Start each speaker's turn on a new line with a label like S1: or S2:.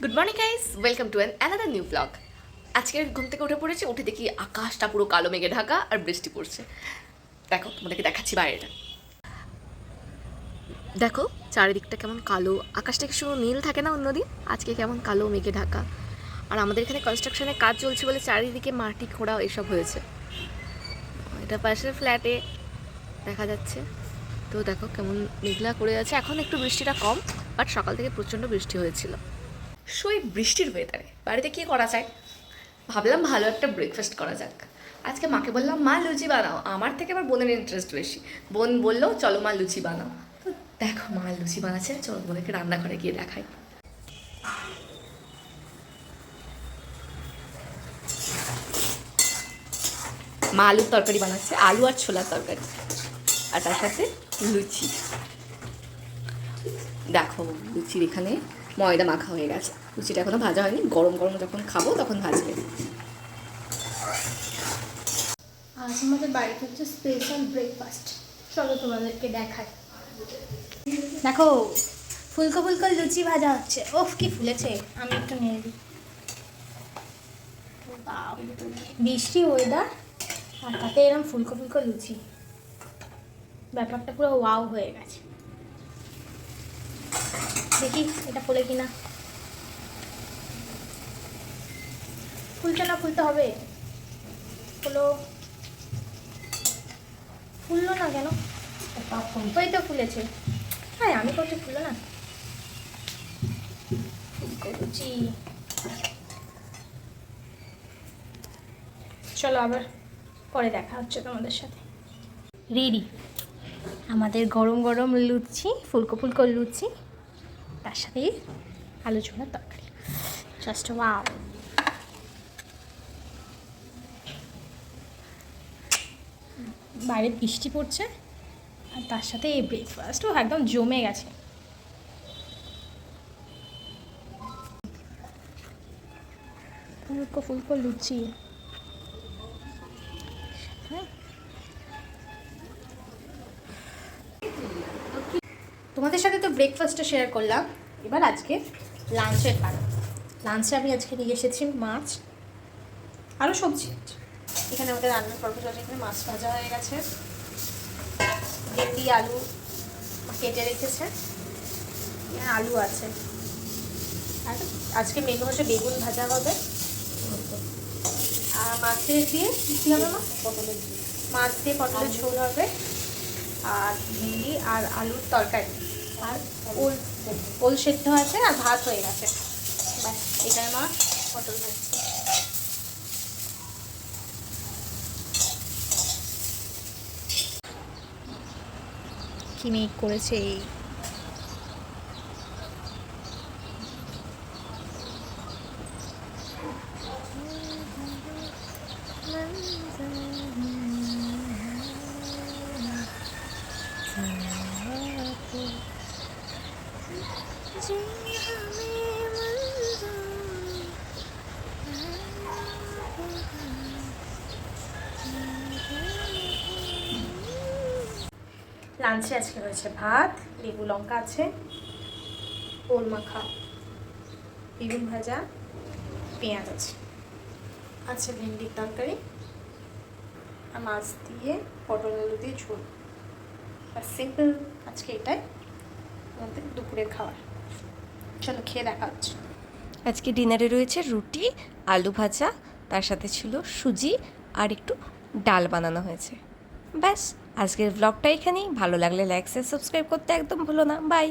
S1: Good morning guys, welcome to another new blog. আজকে ঘুম থেকে উঠে পড়েছি, উঠে দেখি আকাশটা পুরো কালো মেঘে ঢাকা আর বৃষ্টি পড়ছে। দেখো, তোমাদেরকে দেখাচ্ছি বাইরেটা। দেখো চারিদিকটা কেমন কালো, আকাশটা কি শুধু নীল থাকে না অন্যদিন, আজকে কেমন কালো মেঘে ঢাকা। আর আমাদের এখানে কনস্ট্রাকশনের কাজ চলছে বলে চারিদিকে মাটি খোঁড়া এসব হয়েছে। এটা পাশের ফ্ল্যাটে দেখা যাচ্ছে। তো দেখো কেমন মেঘলা করে আছে, এখন একটু বৃষ্টিটা কম, বাট সকাল থেকে প্রচণ্ড বৃষ্টি হয়েছিল। সই বৃষ্টির ওয়েদারে বাড়িতে কী করা যায়, ভাবলাম ভালো একটা ব্রেকফাস্ট করা যাক। আজকে মাকে বললাম মা লুচি বানাও, আমার থেকে আবার বোনের ইন্টারেস্ট বেশি। বোন বললো চলো মা লুচি বানাও। তো দেখো মা লুচি বানাচ্ছে, চলো বোনকে রান্নাঘরে গিয়ে দেখাই। মা আলুর তরকারি বানাচ্ছে, আলু আর ছোলার তরকারি, আর তার সাথে লুচি। দেখো লুচির এখানে ময়দা মাখা হয়ে গেছে, লুচিটা এখনো ভাজা হয়নি, গরম গরম যখন খাবো তখন ভাজবে।
S2: আজ আমাদের বাড়িতে হচ্ছে স্পেশাল ব্রেকফাস্ট, চলো তোমাদেরকে দেখাই। দেখো ফুলকো ফুলকো লুচি ভাজা হচ্ছে, ওফ কি ফুলেছে। আমি একটু নিয়ে দিই। বৃষ্টি ওয়েদার আর তাতে এরকম ফুলকো ফুলকো লুচি, ব্যাপারটা পুরো ওয়াও হয়ে গেছে। দেখি এটা ফুলে কিনা। ফুলছে না, ফুলতে হবে। ফুলো, ফুললো না কেন? ওই তো ফুলেছে। হ্যাঁ আমি করছি, ফুললো না। লুচি, চলো আবার পরে দেখা হচ্ছে তোমাদের সাথে। রেডি আমাদের গরম গরম লুচি, ফুলকো ফুলকো লুচি, তার সাথে আলু ছোলার তরকারি। Just wow. বাইরে বৃষ্টি পড়ছে আর তার সাথে এই ব্রেকফাস্টও একদম জমে গেছে। ফুলকো ফুলকো লুচি। হ্যাঁ, তোমাদের সাথে তো ব্রেকফাস্টটা শেয়ার করলাম, এবার আজকে লাঞ্চের পালা। লাঞ্চে আমি আজকে নিয়ে এসেছি মাছ, আরও সবজি আছে। এখানে আমাদের রান্নার পর্ব চলছে, এখানে মাছ ভাজা হয়ে গেছে, ভেন্ডি আলু কেটে রেখেছে, এখানে আলু আছে, আর আজকে মেনু হচ্ছে বেগুন ভাজা হবে, আর মাছের দিয়ে কী হবে মা? পটলের ঝোল। মাছ দিয়ে পটলের ঝোল হবে, আর ভেন্ডি আর আলুর তরকারি, আর ওল সেদ্ধ আছে, আর ভাত হয়ে গেছে। ব্যাস, এটাই মা পটল ভাজছে। কি মেক করেছে। লাঞ্চে আজকে রয়েছে ভাত, লেবু লঙ্কা আছে, ওল মাখা, বেগুন ভাজা, পেঁয়াজ আছে, আছে ভেন্ডির তরকারি, আর মাছ দিয়ে পটল আলু দিয়ে ঝোল। আর সিম্পল আজকে এটাই আমাদের দুপুরের খাবার। চলো খেয়ে দেখা হচ্ছে।
S3: আজকে ডিনারে রয়েছে রুটি, আলু ভাজা, তার সাথে ছিল সুজি আর একটু ডাল বানানো হয়েছে। ব্যাস, আজকের ব্লগটা এখানেই। ভালো লাগলে লাইক শেয়ার সাবস্ক্রাইব করতে একদম ভুলো না। বাই।